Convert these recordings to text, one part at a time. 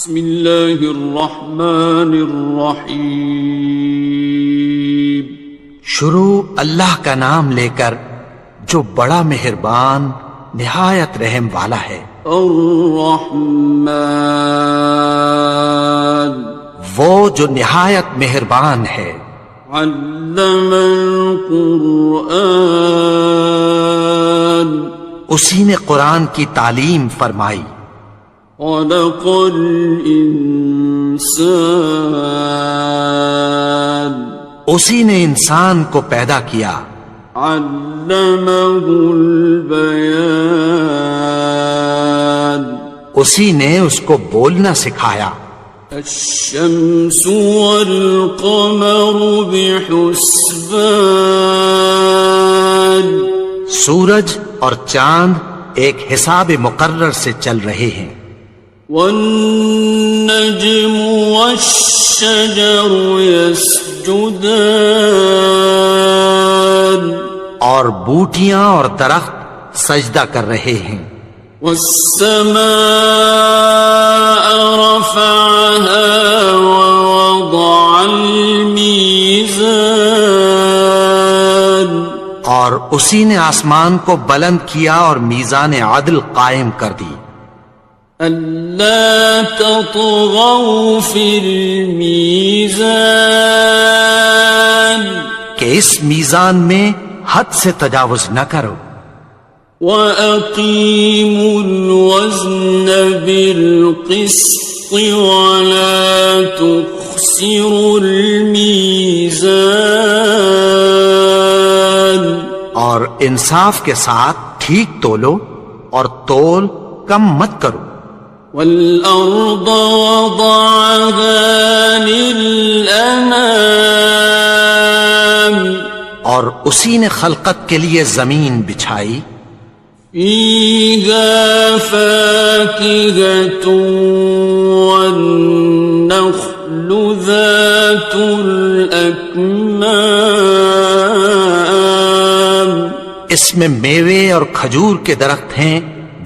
بسم اللہ الرحمن الرحیم. شروع اللہ کا نام لے کر جو بڑا مہربان نہایت رحم والا ہے. الرحمن وہ جو نہایت مہربان ہے. علم القرآن اسی نے قرآن کی تعلیم فرمائی. خلق الانسان اسی نے انسان کو پیدا کیا. علمہ البیان اسی نے اس کو بولنا سکھایا. الشمس والقمر بحسبان سورج اور چاند ایک حساب مقرر سے چل رہے ہیں. والنجم والشجر يسجدان اور بوٹیاں اور درخت سجدہ کر رہے ہیں. والسماء رفعها ووضع الميزان اور اسی نے آسمان کو بلند کیا اور میزان عدل قائم کر دی. ألا تطغوا في الميزان کہ اس میزان میں حد سے تجاوز نہ کرو. وَأَقِيمُوا الْوَزْنَ بِالْقِسْطِ وَلَا تُخْسِرُوا الْمِيزَانَ اور انصاف کے ساتھ ٹھیک تولو اور تول کم مت کرو. وَالْأَرْضَ وَضَعَهَا لِلْأَنَامِ اور اسی نے خلقت کے لیے زمین بچھائی. فِيهَا فَاكِهَةٌ وَالنَّخْلُ ذَاتُ الْأَكْمَامِ اس میں میوے اور کھجور کے درخت ہیں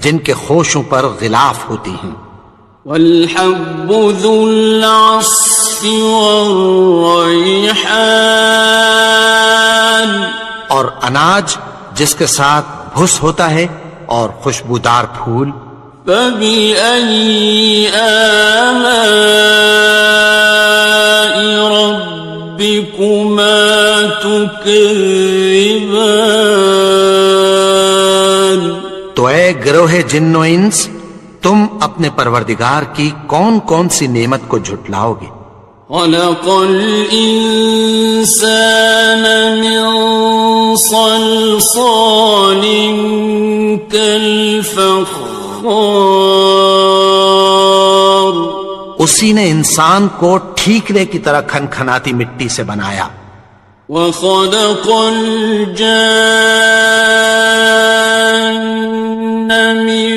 جن کے خوشوں پر غلاف ہوتی ہیں. وَالْحَبُّ ذُو الْعَصْفِ وَالرَّيْحَانِ اور اناج جس کے ساتھ بھس ہوتا ہے اور خوشبودار پھول. فَبِأَيِّ آلَاءِ رَبِّكُمَا تُكَذِّبَانِ تو اے گروہ جن و انس تم اپنے پروردگار کی کون کون سی نعمت کو جھٹلاؤ گے. خَلَقَ الْإِنسَانَ مِنْ صَلْصَالٍ كَالْفَخَّارِ اسی نے انسان کو ٹھیکرے کی طرح کھنکھناتی مٹی سے بنایا. وَخَلَقَ الْجَانَّ مِن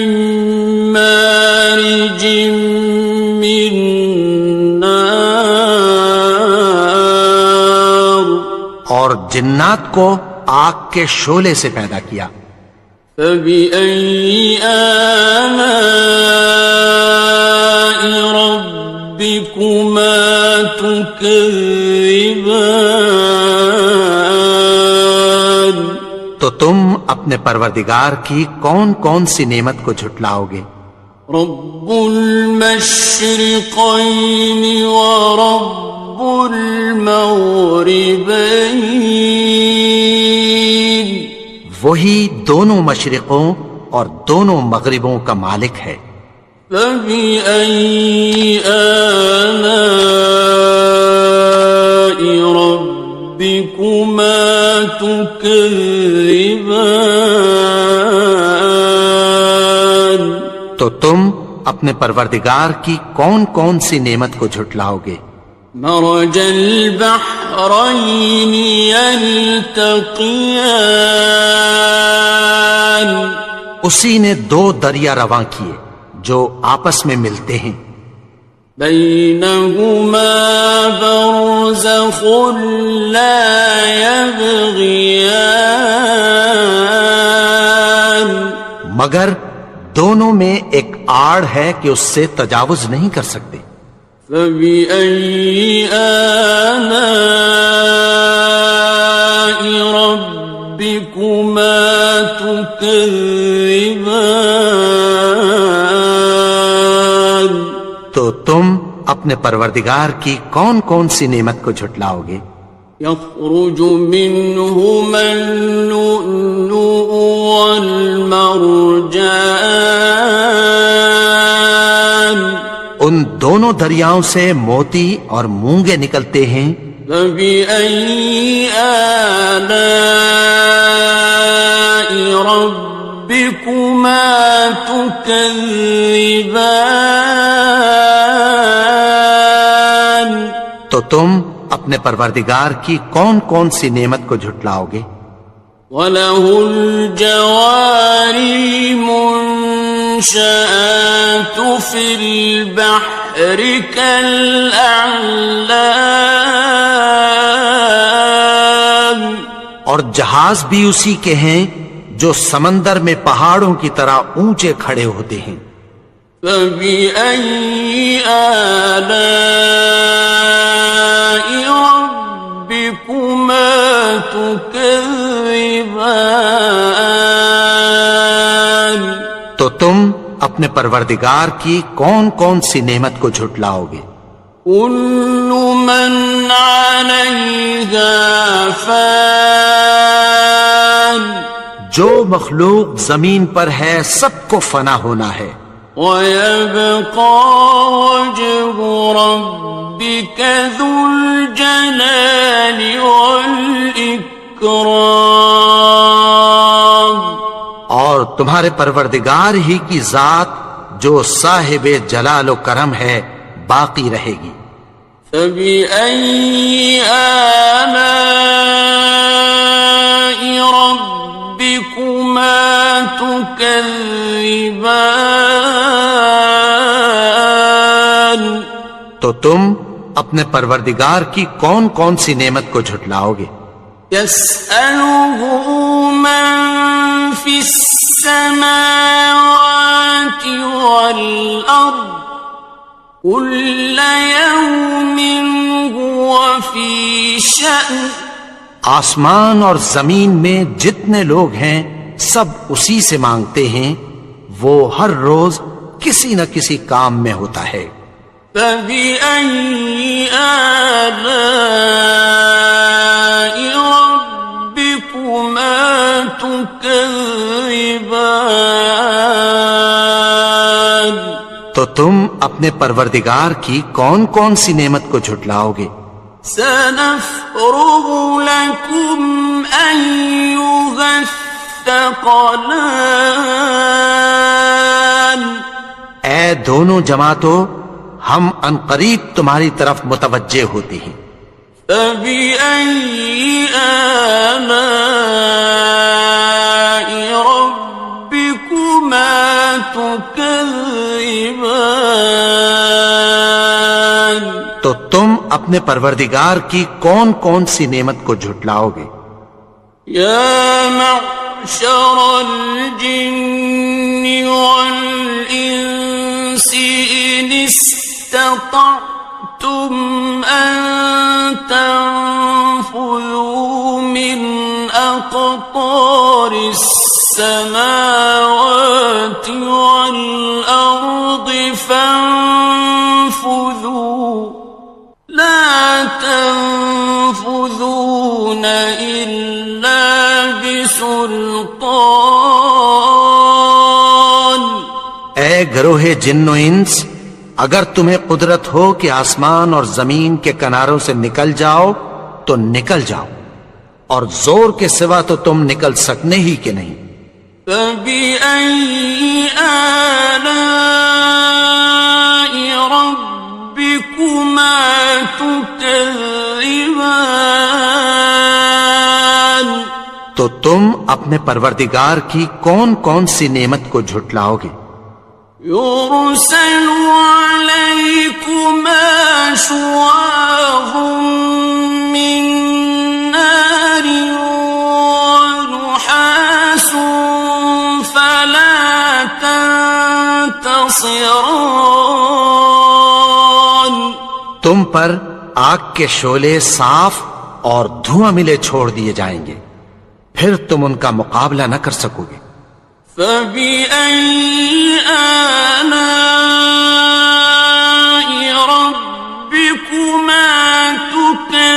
مَّارِجٍ مِّن نَّارٍ اور جنات کو آگ کے شعلے سے پیدا کیا. فَبِأَيِّ آلَاءِ رَبِّكُمَا تُكَذِّبَانِ تو تم اپنے پروردگار کی کون کون سی نعمت کو جھٹلاؤ گے. رب المشرقین ورب المغربین وہی دونوں مشرقوں اور دونوں مغربوں کا مالک ہے. فَبِأَيِّ آلَاءِ رَبِّكُمَا تُكَذِّبَانِ تو تم اپنے پروردگار کی کون کون سی نعمت کو جھٹلاؤ گے. مرج البحرین یلتقیان اسی نے دو دریا رواں کیے جو آپس میں ملتے ہیں. بینہما برزخ لا یبغیان مگر دونوں میں ایک آڑ ہے کہ اس سے تجاوز نہیں کر سکتے۔ فبأي آلاء ربكما تكذبان؟ تو تم اپنے پروردگار کی کون کون سی نعمت کو جھٹلاؤ گے؟ يخرج منهما اللؤلؤ والمرجان، ان دونوں دریاؤں سے موتی اور مونگے نکلتے ہیں۔ فبأي آلاء ربكما تكذبان؟ تو تم اپنے پروردگار کی کون کون سی نعمت کو جھٹلاؤ گے؟ وَلَهُ الْجَوَارِ الْمُنشَآتُ فِي الْبَحْرِ كَالْأَعْلَامِ، اور جہاز بھی اسی کے ہیں جو سمندر میں پہاڑوں کی طرح اونچے کھڑے ہوتے ہیں۔ فَبِأَيِّ آلَاءِ رَبِّكُمَا تُكَذِّبَانِ؟ تو تم اپنے پروردگار کی کون کون سی نعمت کو جھٹلاؤ گے؟ كُلُّ مَنْ عَلَيْهَا فَانٍ، جو مخلوق زمین پر ہے سب کو فنا ہونا ہے۔ وَيَبْقَى وَجْهُ رَبِّكَ ذُو الْجَلَالِ وَالْإِكْرَامِ، اور تمہارے پروردگار ہی کی ذات جو صاحب جلال و کرم ہے باقی رہے گی۔ فَبِأَيِّ آلَاءِ رَبِّكُمَا تُكَذِّبَانِ؟ تو تم اپنے پروردگار کی کون کون سی نعمت کو جھٹلاؤ گے؟ يَسْأَلُهُ مَن فِي السَّمَاوَاتِ وَالْأَرْضِ كُلَّ يَوْمٍ هُوَ فِي شَأْنٍ، آسمان اور زمین میں جتنے لوگ ہیں سب اسی سے مانگتے ہیں، وہ ہر روز کسی نہ کسی کام میں ہوتا ہے۔ فَبِأَيِّ آلَاءِ رَبِّكُمَا تُكَذِّبَانِ؟ تو تم اپنے پروردگار کی کون کون سی نعمت کو جھٹلاؤ گے؟ سَنَفْرُغُ لَكُمْ أَيُّهَ الثَّقَلَانِ، اے دونوں جماعتوں، ہم عنقریب تمہاری طرف متوجہ ہوتے ہیں۔ فَبِأَيِّ آلَاءِ رَبِّكُمَا تُكَذِّبَانِ؟ تو تم اپنے پروردگار کی کون کون سی نعمت کو جھٹلاؤ گے؟ يَا مَعْشَرَ الْجِنِّ وَالْإِنسِ إِنِ اسْتَطَعْتُمْ أَن تَنفُذُوا مِنْ أَقْطَارِ السَّمَاوَاتِ وَالْأَرْضِ فَانفُذُوا لَا تَنفُذُونَ إِلَّا بِسُلْطَانٍ۔ اے گروہ جن و انس، اگر تمہیں قدرت ہو کہ آسمان اور زمین کے کناروں سے نکل جاؤ تو نکل جاؤ، اور زور کے سوا تو تم نکل سکنے ہی کہ نہیں۔ فَبِأَيِّ آلَاءِ رَبِّكُمَا تُكَذِّبَانِ؟ تو تم اپنے پروردگار کی کون کون سی نعمت کو جھٹلاؤ گے؟ يُرْسَلُ عَلَيْكُمَا شُوَاظٌ مِّن نَّارٍ وَنُحَاسٌ فَلَا تَنتَصِرَانِ؟ تم پر آگ کے شعلے صاف اور دھواں ملے چھوڑ دیے جائیں گے، پھر تم ان کا مقابلہ نہ کر سکو گے۔ فَبِأَيِّ آلَاءِ رَبِّكُمَا تُكَذِّبَانِ،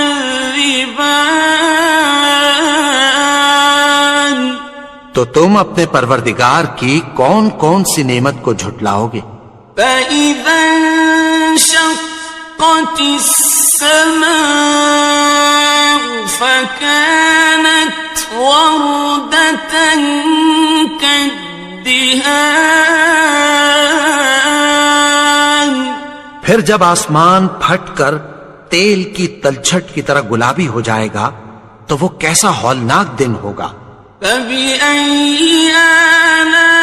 تو تم اپنے پروردگار کی کون کون سی نعمت کو جھٹلاؤ گے؟ فَإِذَا انشَقَّتِ السَّمَاءُ فَكَانَتْ وَرْدَةً كَالدِّهَانِ، پھر جب آسمان پھٹ کر تیل کی تلچھٹ کی طرح گلابی ہو جائے گا تو وہ کیسا ہولناک دن ہوگا۔ فَبِأَيِّ آلَاءِ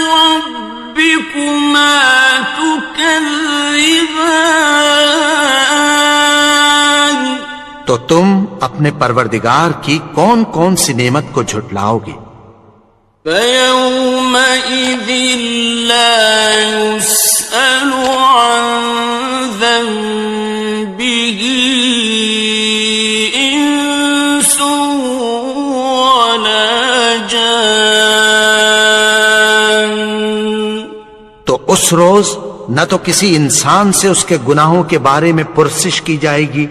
رَبِّكُمَا تُكَذِّبَانِ، تو تم اپنے پروردگار کی کون کون سی نعمت کو جھٹلاؤ گے؟ فَيَوْمَئِذٍ لَا يُسْأَلُ عَنْ ذَنبِهِ إِنسٌ وَلَا جَانٌ، تو اس روز نہ تو کسی انسان سے اس کے گناہوں کے بارے میں پرسش کی جائے گی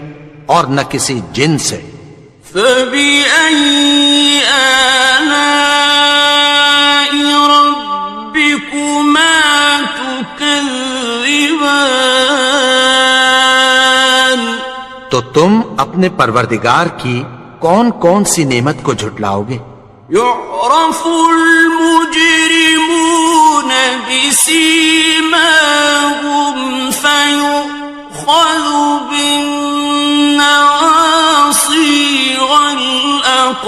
اور نہ کسی جن سے۔ فَبِأَيِّ آلَاءِ رَبِّكُمَا تُكَذِّبَانِ، تو تم اپنے پروردگار کی کون کون سی نعمت کو جھٹلاؤ گے؟ يُعْرَفُ الْمُجْرِمُونَ بِسِيمَاهُمْ فَيُؤْخَذُ بِالنَّوَاصِي وَالْأَقْدَامِ،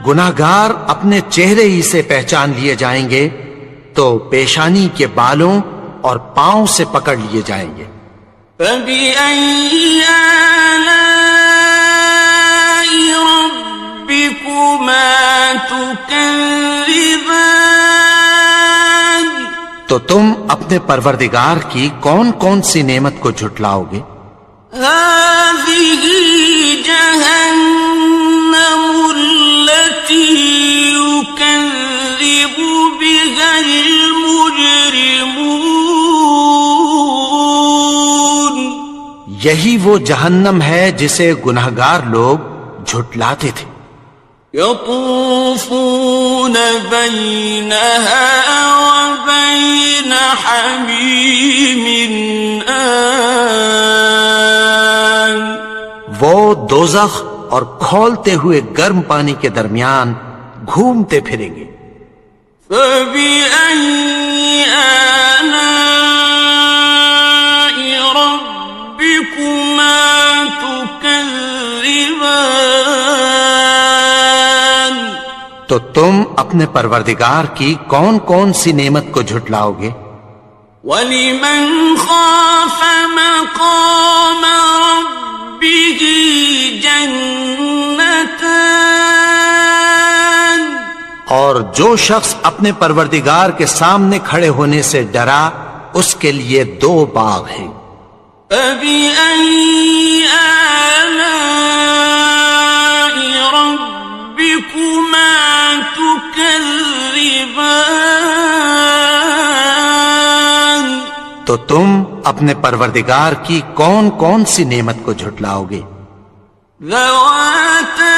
گناہگار اپنے چہرے ہی سے پہچان لیے جائیں گے تو پیشانی کے بالوں اور پاؤں سے پکڑ لیے جائیں گے۔ فَبِأَيِّ آلَاءِ رَبِّكُمَا تُكَذِّبَانِ، تو تم اپنے پروردگار کی کون کون سی نعمت کو جھٹلاؤ گے؟ هَٰذِهِ جَهَنَّمُ الَّتِي يُكَذِّبُ بِهَا الْمُجْرِمُونَ، یہی وہ جہنم ہے جسے گناہگار لوگ جھٹلاتے تھے۔ يَطُوفُونَ بَيْنَهَا وَبَيْنَ حَمِيمٍ آنٍ، وہ دوزخ اور کھولتے ہوئے گرم پانی کے درمیان گھومتے پھریں گے۔ فَبِأَيِّ آلَاءِ رَبِّكُمَا تُكَذِّبَانِ، تو تم اپنے پروردگار کی کون کون سی نعمت کو جھٹلاؤ گے؟ وَلِمَنْ خَافَ مَقَامَ رَبِّهِ جَنَّتَانِ، اور جو شخص اپنے پروردگار کے سامنے کھڑے ہونے سے ڈرا اس کے لیے دو باغ ہیں۔ فَبِأَيِّ آلَاءِ رَبِّكُمَا تُكَذِّبَانِ، تو تم اپنے پروردگار کی کون کون سی نعمت کو جھٹلاؤ گے؟ ذَوَاتَا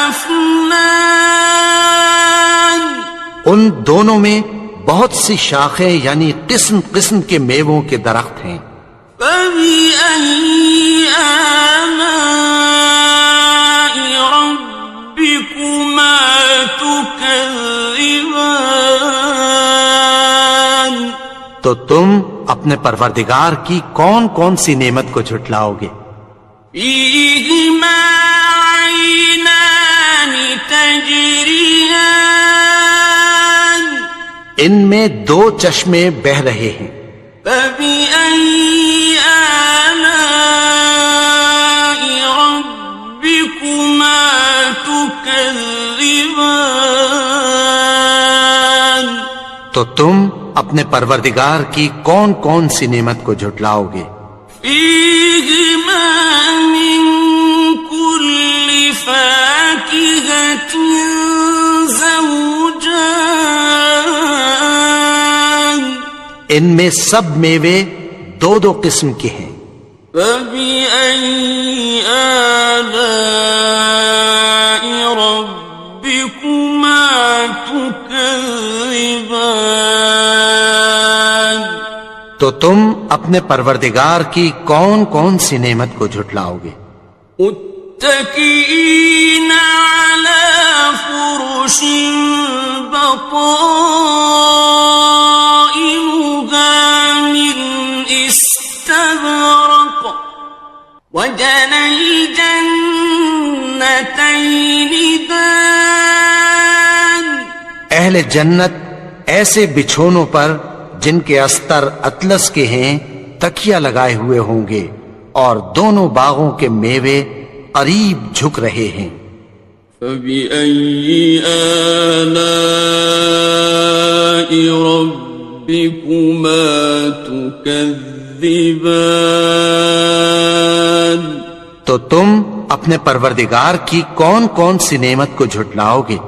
أَفْنَانٍ، ان دونوں میں بہت سی شاخیں یعنی قسم قسم کے میووں کے درخت ہیں۔ فَبِأَيِّ آلَاءِ رَبِّكُمَا تُكَذِّبَانِ، تو تم اپنے پروردگار کی کون کون سی نعمت کو جھٹلاؤ گے؟ فِيهِمَا عَيْنَانِ تَجْرِيَانِ، ان میں دو چشمے بہہ رہے ہیں۔ فَبِأَيِّ آلَاءِ رَبِّكُمَا تُكَذِّبَانِ، تو تم اپنے پروردگار کی کون کون سی نعمت کو جھٹلاؤ گے؟ فيهما من كل فاكهة زوجان ان میں سب میوے دو دو قسم کے ہیں. فبأي آلاء ربكما تكذبان تو تم اپنے پروردگار کی کون کون سی نعمت کو جھٹلاؤ گے؟ متكئين على فرش بطائنها من استبرق وجنى الجنتين دان اہل جنت ایسے بچھونوں پر جن کے استر اطلس کے ہیں تکیہ لگائے ہوئے ہوں گے اور دونوں باغوں کے میوے قریب جھک رہے ہیں. فبأي آلاء ربكما تكذبان تو تم اپنے پروردگار کی کون کون سی نعمت کو جھٹلاؤ گے؟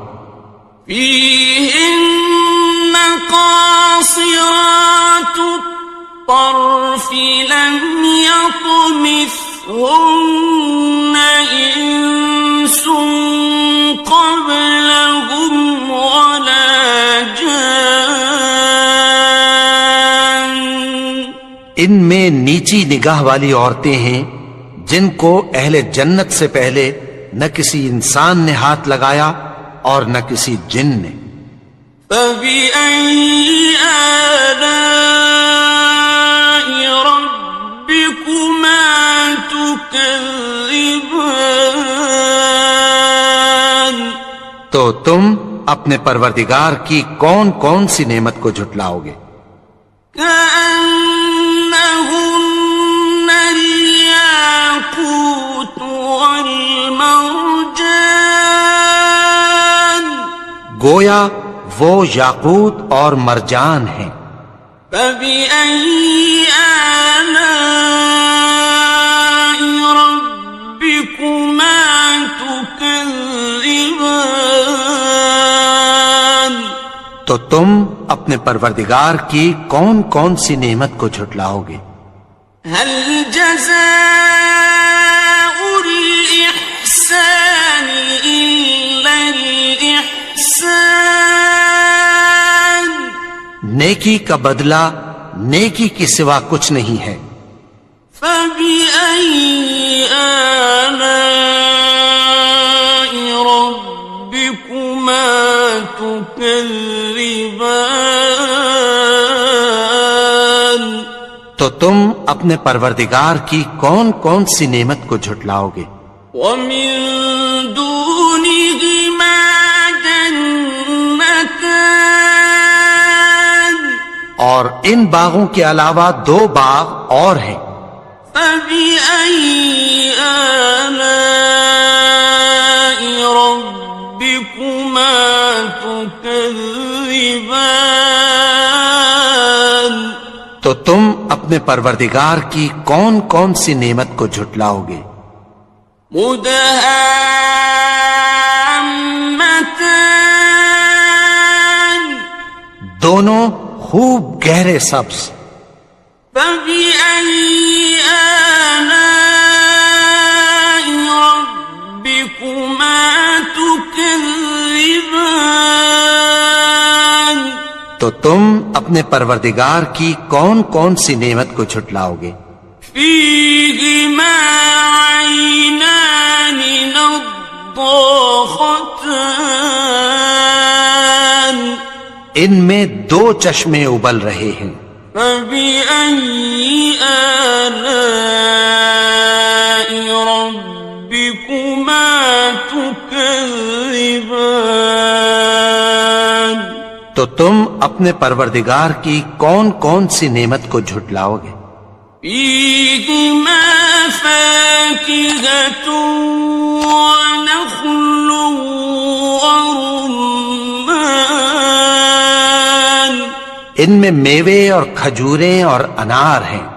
فيهن قاصرات الطرف لم يطمثهن إنس قبلهم ولا جان ان میں نیچی نگاہ والی عورتیں ہیں جن کو اہل جنت سے پہلے نہ کسی انسان نے ہاتھ لگایا اور نہ کسی جن نے. فبأي آلاء ربكما تكذبان تو تم اپنے پروردگار کی کون کون سی نعمت کو جھٹلاؤ گے؟ كأنهن الياقوت والمرجان گویا وہ یاقوت اور مرجان ہیں. فبأي آلاء ربكما تكذبان تو تم اپنے پروردگار کی کون کون سی نعمت کو جھٹلاؤ گے؟ هل جزاء الإحسان إلا الإحسان نیکی کا بدلہ نیکی کے سوا کچھ نہیں ہے. فبأي آلاء ربكما تكذبان تو تم اپنے پروردگار کی کون کون سی نعمت کو جھٹلاؤ گے؟ ومن دونهما جنتان اور ان باغوں کے علاوہ دو باغ اور ہیں. فبأي آلاء ربكما تكذبان تو تم اپنے پروردگار کی کون کون سی نعمت کو جھٹلاؤ گے؟ مدهامتان دونوں خوب گہرے سبز. فبأي آلاء ربكما تكذبان تو تم اپنے پروردگار کی کون کون سی نعمت کو جھٹلاؤ گے؟ فيهما عينان نضاختان ان میں دو چشمے ابل رہے ہیں. فبأي آلاء ربكما تكذبان تو تم اپنے پروردگار کی کون کون سی نعمت کو جھٹلاؤ گے؟ فيهما فاكهة ونخل ورمان ان میں میوے اور کھجوریں اور انار ہیں.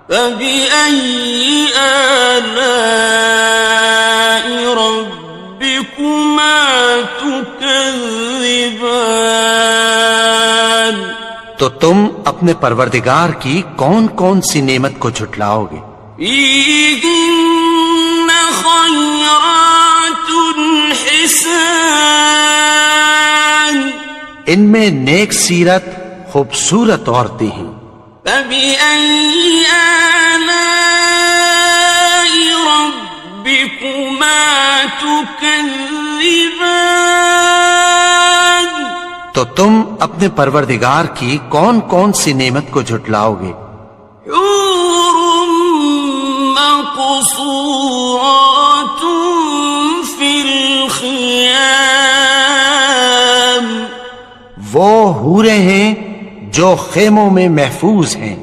فبأي آلاء ربكما تكذبان. تو تم اپنے پروردگار کی کون کون سی نعمت کو جھٹلاؤ گے؟ فيهن خيرات حسان. ان میں نیک سیرت خوبصورت عورتیں ہیں. فبأي آلاء ربكما تكذبان. تو تم اپنے پروردگار کی کون کون سی نعمت کو جھٹلاؤ گے؟ حور مقصورات في الخيام. وہ حوریں ہیں جو خیموں میں محفوظ ہیں.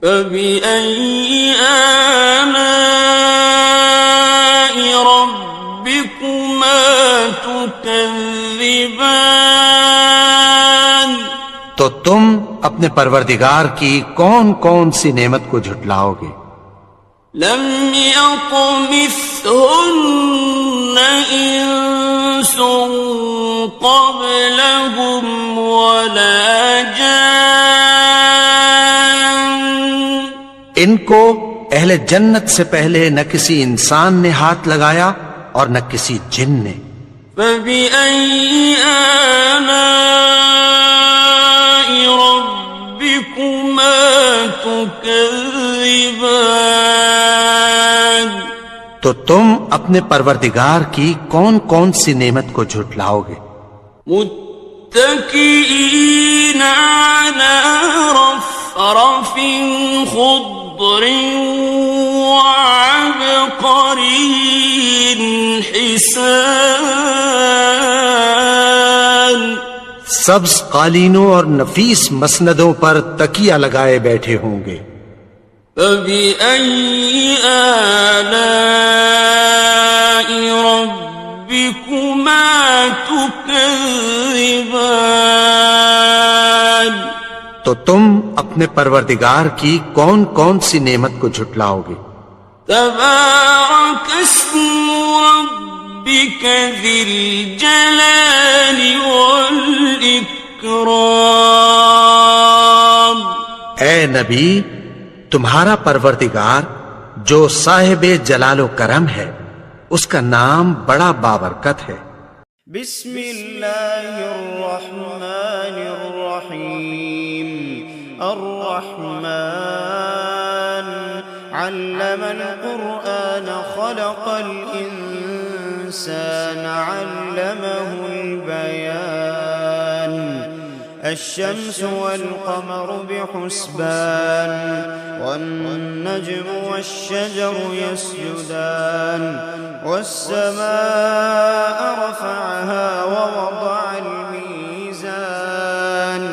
فبأي آلاء ربكما تكذبان. تو تم اپنے پروردگار کی کون کون سی نعمت کو جھٹلاؤ گے؟ لم يطمثهن إنس قبلهم ولا جان. ان کو اہل جنت سے پہلے نہ کسی انسان نے ہاتھ لگایا اور نہ کسی جن نے. فبأي آلاء ربكما تكذبان. تو تم اپنے پروردگار کی کون کون سی نعمت کو جھٹلاؤ گے؟ متكئين على رفرف خضر وعبقري حسان. سبز قالینوں اور نفیس مسندوں پر تکیہ لگائے بیٹھے ہوں گے. فبأي آلاء ربكما تكذبان. تو تم اپنے پروردگار کی کون کون سی نعمت کو جھٹلاؤ گے؟ تبارك اسم ربك ذي الجلال والإكرام. اے نبی، تمہارا پروردگار جو صاحب جلال و کرم ہے، اس کا نام بڑا بابرکت ہے. بسم اللہ الرحمن الرحیم. الرحمن علم القرآن خلق الإنسان علمه البيان. الشمس والقمر بحسبان والنجم والشجر يسجدان والسماء رفعها ووضع الميزان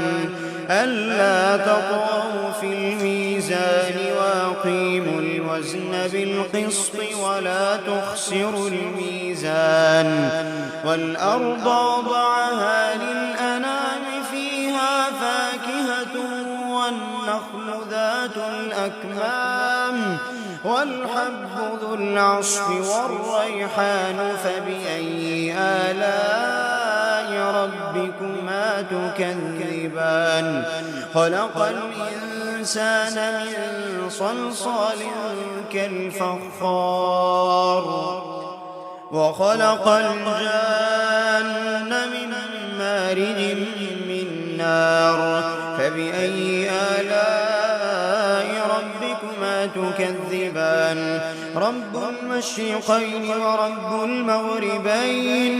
ألا تطغوا في الميزان وأقيموا الوزن بالقسط ولا تخسروا الميزان والأرض وضعها للأنام فيها فاكهة والنخل ذات الأكمام والحب ذو العصف والريحان. فبأي آلاء ربكما تكذبان. خلق الإنسان من صلصال كالفخار وخلق الجان من مارج من نار. فبأي آلاء ربكما تكذبان. رب المشرقين ورب المغربين.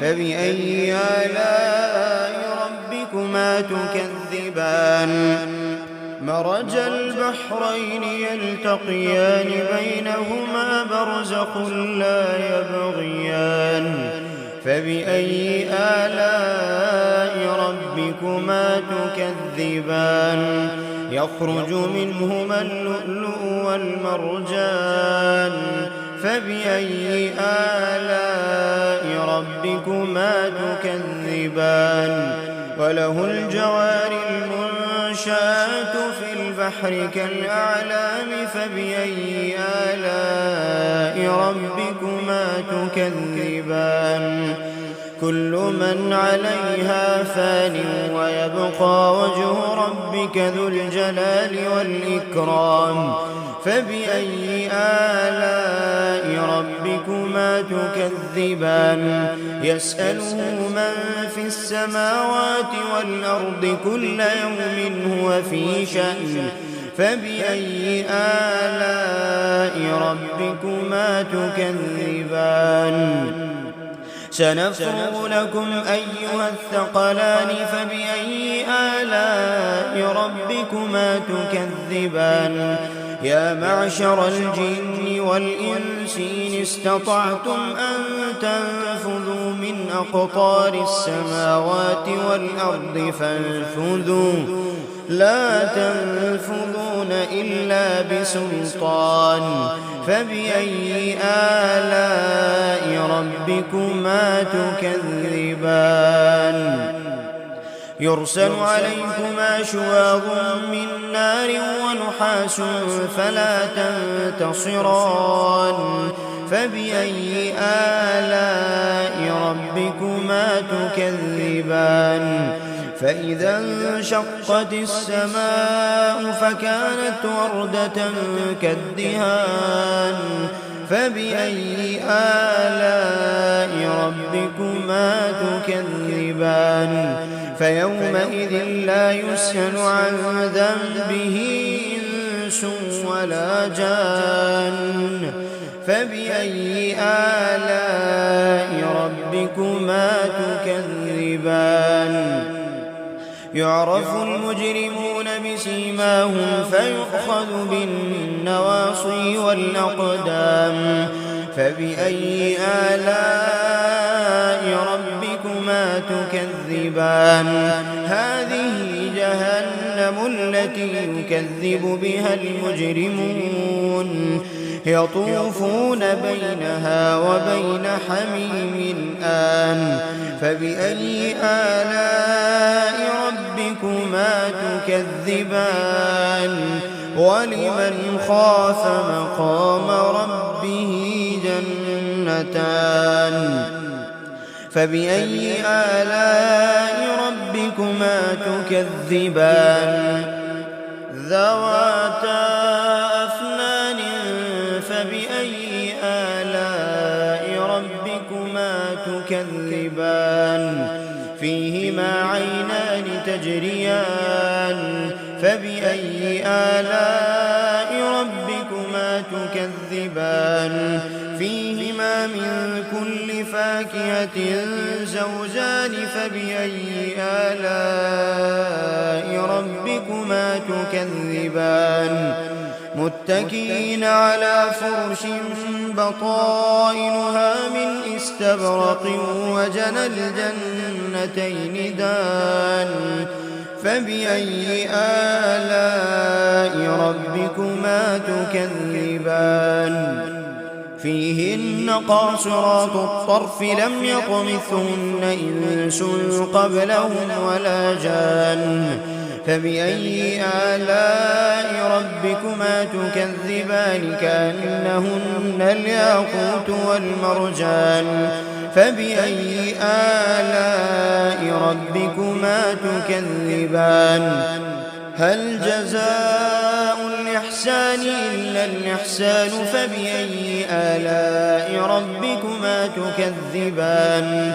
فبأي آلاء ربكما تكذبان. مرج البحرين يلتقيان بينهما برزخ لا يبغيان. فبأي آلاء ربكما تكذبان. يخرج منهما اللؤلؤ والمرجان. فبأي آلاء ربكما تكذبان. وله الجوار المنزلة والنشآت في البحر كالأعلام فبأي آلاء ربكما تكذبان كل من عليها فان ويبقى وجه ربك ذو الجلال والإكرام فبأي آلاء ربكما تكذبان يسأله من في السماوات والأرض كل يوم هو في شأن فبأي آلاء ربكما تكذبان سنفرغ لكم أيها الثقلان فبأي آلاء ربكما تكذبان يا معشر الجن والإنس إن استطعتم أن تنفذوا من أقطار السماوات والأرض فانفذوا لا تنفذون إلا بسلطان فبأي آلاء ربكما تكذبان يرسل عليكما شواظ من نار ونحاس فلا تنتصران فبأي آلاء ربكما تكذبان فإذا انشقت السماء فكانت وردة كالدهان فبأي آلاء ربكما تكذبان فيومئذ لا يسأل عن ذنبه إنس ولا جان فبأي آلاء ربكما تكذبان يعرف المجرمون بسيماهم فيؤخذ بالنواصي والأقدام فبأي آلاء ربكما تكذبان هذه جهنم التي يكذب بها المجرمون يطوفون بينها وبين حميم آن فبأي آلاء ربكما تكذبان ولمن خاف مقام ربه جنتان فبأي آلاء ربكما تكذبان ذواتا أفنان فبأي آلاء ربكما تكذبان فيهما عينان تجريان فبأي آلاء ربكما تكذبان فيهما من كل فاكهة زوجان فبأي آلاء ربكما تكذبان متكئين على فرش بطائنها من استبرق وجنى الجنتين دان فبأي آلاء ربكما تكذبان فيهن قاصرات الطرف لم يطمثهن إنس قبلهم ولا جان فبأي آلاء ربكما تكذبان كأنهن الياقوت والمرجان فبأي آلاء ربكما تكذبان هل جزاء الإحسان إلا الإحسان فبأي آلاء ربكما تكذبان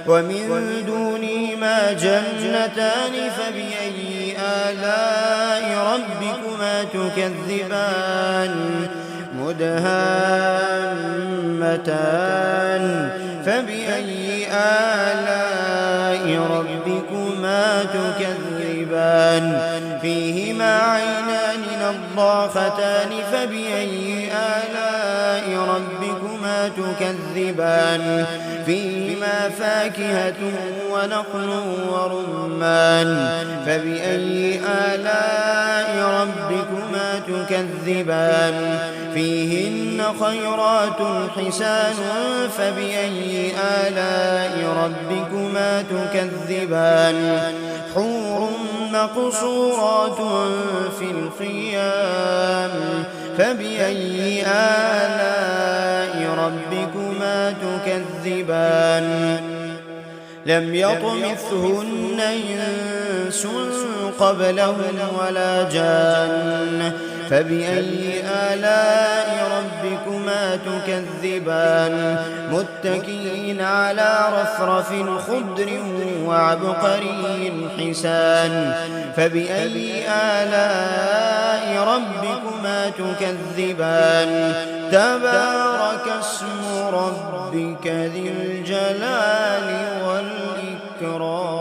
ومن دونهما جنتان فبأي آلاء ربكما تكذبان مدهامتان فبأي آلاء ربكما تكذبان فيهما عينان نضاختان فبأي آلاء ربكما تكذبان فيهما فاكهة ونخل ورمان فبأي آلاء ربكما تكذبان فيهن خيرات حسان فبأي آلاء ربكما تكذبان حور مقصورات في الخيام فبأي آلاء ربكما تكذبان لم يطمثهن إنس قبلهم ولا جان فبأي آلاء ربكما تكذبان متكئين على رفرف خضر وعبقري حسان فبأي آلاء ربكما تكذبان تبارك اسم ربك ذي الجلال والإكرام